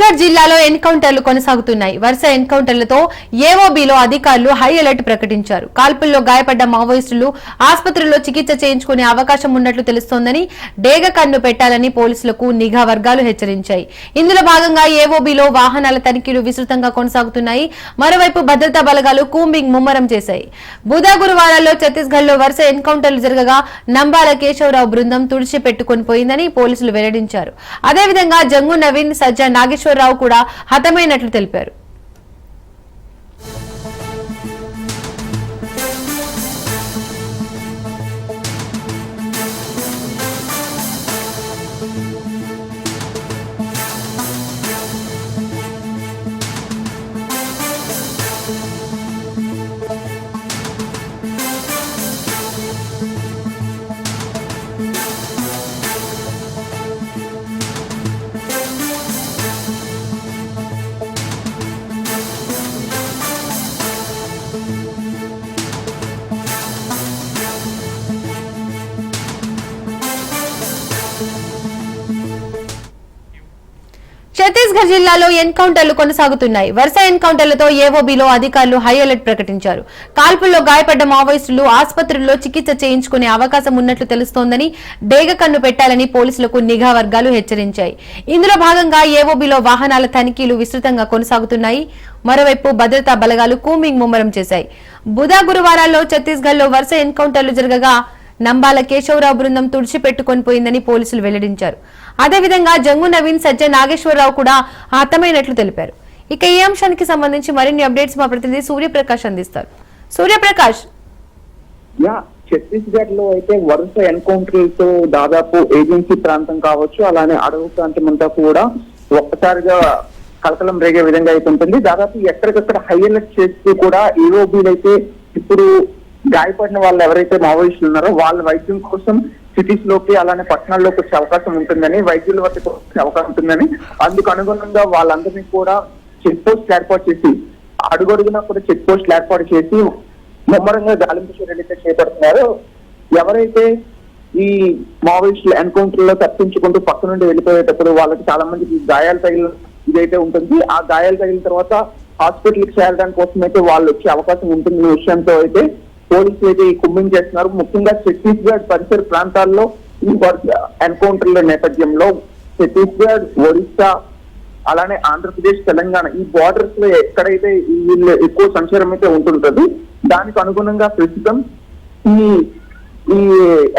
ఛత్తీస్గఢ్ జిల్లాలో ఎన్కౌంటర్లు కొనసాగుతున్నాయి. వరుస ఎన్కౌంటర్లతో ఏఓబీలో అధికారులు హై అలర్ట్ ప్రకటించారు. కాల్పుల్లో గాయపడ్డ మావోయిస్టులు ఆసుపత్రుల్లో చికిత్స చేయించుకునే అవకాశం ఉన్నట్లు తెలుస్తోందని డేగ కన్ను పెట్టాలని పోలీసులకు నిఘా వర్గాలు హెచ్చరించాయి. ఇందులో భాగంగా ఏఓబీలో వాహనాల తనిఖీలు విస్తృతంగా కొనసాగుతున్నాయి. మరోవైపు భద్రతా బలగాలు కూంబింగ్ ముమ్మరం చేశాయి. బుధ గురువారాల్లో ఛత్తీస్గఢ్ లో వరుస ఎన్కౌంటర్లు జరగగా నంబాల కేశవరావు బృందం తుడిచిపెట్టుకుని పోయిందని పోలీసులు వెల్లడించారు. అదేవిధంగా జంగు నవీన్, సజ్జ నాగేశ్వరరావు కూడా హతమైనట్లు తెలిపారు. ఛత్తీస్గఢ్ జిల్లాలో ఎన్కౌంటర్లు కొనసాగుతున్నాయి. వరుస ఎన్కౌంటర్లతో ఏఓబీలో అధికారులు హై అలర్ట్ ప్రకటించారు. కాల్పుల్లో గాయపడ్డ మావోయిస్టులు ఆసుపత్రుల్లో చికిత్స చేయించుకునే అవకాశం ఉన్నట్లు తెలుస్తోందని డేగ కన్ను పెట్టాలని పోలీసులకు నిఘా వర్గాలు హెచ్చరించాయి. ఇందులో భాగంగా ఏఓబీలో వాహనాల తనిఖీలు విస్తృతంగా కొనసాగుతున్నాయి. మరోవైపు భద్రతా బలగాలు కూంబింగ్ ముమ్మరం చేశాయి. బుధ గురువారాల్లో ఛత్తీస్గఢ్ లో వరుస ఎన్కౌంటర్లు జరగగా నంబాల కేశవరావు బృందం తుడిచిపెట్టుకుని పోయిందని పోలీసులు వెల్లడించారు. అదేవిధంగా జంగు నవీన్, సజ్జ నాగేశ్వరరావు కూడా హతమైనట్లు తెలిపారు. ఇక ఈ అంశానికి సంబంధించి మరిన్ని అప్డేట్స్ మా ప్రతినిధి సూర్యప్రకాష్ అందిస్తారు. సూర్యప్రకాష్, ఛత్తీస్గఢ్ లో అయితే వరుస ఎన్కౌంటర్లతో దాదాపు ఏజెన్సీ ప్రాంతం కావచ్చు, అలానే అడవి ప్రాంతం అంతా కూడా ఒక్కసారిగా కలకలం రేగే విధంగా అయితే ఉంటుంది. దాదాపు ఎక్కడికక్కడ హై అలర్ట్ చేస్తూ కూడా ఏఓబీలు అయితే ఇప్పుడు గాయపడిన వాళ్ళు ఎవరైతే మావోయిస్టులు ఉన్నారో వాళ్ళ వైద్యం కోసం సిటీస్ లోకి అలానే పట్టణాల్లోకి వచ్చే అవకాశం ఉంటుందని, వైద్యుల వద్దకు వచ్చే అవకాశం ఉంటుందని, అందుకు అనుగుణంగా వాళ్ళందరినీ కూడా చెక్ పోస్ట్ ఏర్పాటు చేసి అడుగడుగునా కూడా చెక్ పోస్టులు ఏర్పాటు చేసి ముమ్మరంగా గాలింపు చర్యలు అయితే చేపడుతున్నారు. ఎవరైతే ఈ మావోయిస్టులు ఎన్కౌంటర్ లో తప్పించుకుంటూ పక్క నుండి వెళ్ళిపోయేటప్పుడు వాళ్ళకి చాలా మందికి గాయాలు తగిలిన ఇదైతే ఉంటుంది. ఆ గాయాలు తగిలిన తర్వాత హాస్పిటల్కి చేరడానికి కోసం అయితే వాళ్ళు వచ్చే అవకాశం ఉంటుంది విషయంతో అయితే పోలీసులు అయితే ఈ కుమ్మింగ్ చేస్తున్నారు. ముఖ్యంగా ఛత్తీస్గఢ్ పరిసర ప్రాంతాల్లో ఈ ఎన్కౌంటర్ల నేపథ్యంలో ఛత్తీస్గఢ్, ఒడిశా, అలానే ఆంధ్రప్రదేశ్, తెలంగాణ ఈ బార్డర్స్ లో ఎక్కడైతే వీళ్ళు ఎక్కువ సంచారం అయితే ఉంటుంటుంది, దానికి అనుగుణంగా ప్రస్తుతం ఈ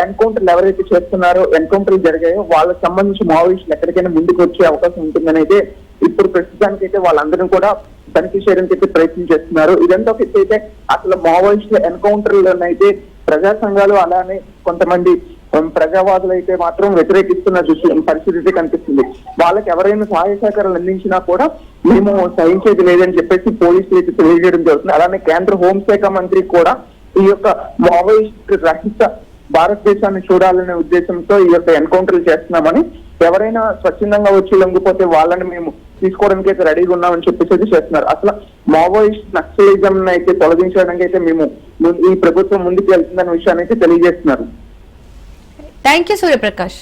ఎన్కౌంటర్లు ఎవరైతే చేస్తున్నారో, ఎన్కౌంటర్లు జరిగాయో వాళ్ళకి సంబంధించి మావోయిస్టులు ఎక్కడికైనా ముందుకు వచ్చే అవకాశం ఉంటుందని అయితే ఇప్పుడు ప్రస్తుతానికి అయితే వాళ్ళందరూ కూడా తనిఖీ చేయడానికి అయితే ప్రయత్నం చేస్తున్నారు. ఇదంతా అయితే అసలు మావోయిస్టుల ఎన్కౌంటర్లోనైతే ప్రజా సంఘాలు అలానే కొంతమంది ప్రజావాదులు అయితే మాత్రం వ్యతిరేకిస్తున్న పరిస్థితి కనిపిస్తుంది. వాళ్ళకి ఎవరైనా సహాయ సహకారాలు అందించినా కూడా మేము సహించేది లేదని చెప్పేసి పోలీసులు అయితే తెలియజేయడం జరుగుతుంది. అలానే కేంద్ర హోంశాఖ మంత్రి కూడా ఈ యొక్క మావోయిస్ట్ రహిత భారతదేశాన్ని చూడాలనే ఉద్దేశంతో ఈ యొక్క ఎన్కౌంటర్లు చేస్తున్నామని, ఎవరైనా స్వచ్ఛందంగా వచ్చి లొంగిపోతే వాళ్ళని మేము తీసుకోవడానికి అయితే రెడీగా ఉన్నామని చెప్పేసి చేస్తున్నారు. అసలు మావోయిస్ట్ నక్సలిజం అయితే తొలగించడానికి అయితే మేము ఈ ప్రభుత్వం ముందుకు వెళ్తుందనే విషయాన్ని అయితే తెలియజేస్తున్నారు. Thank you Suryaprakash.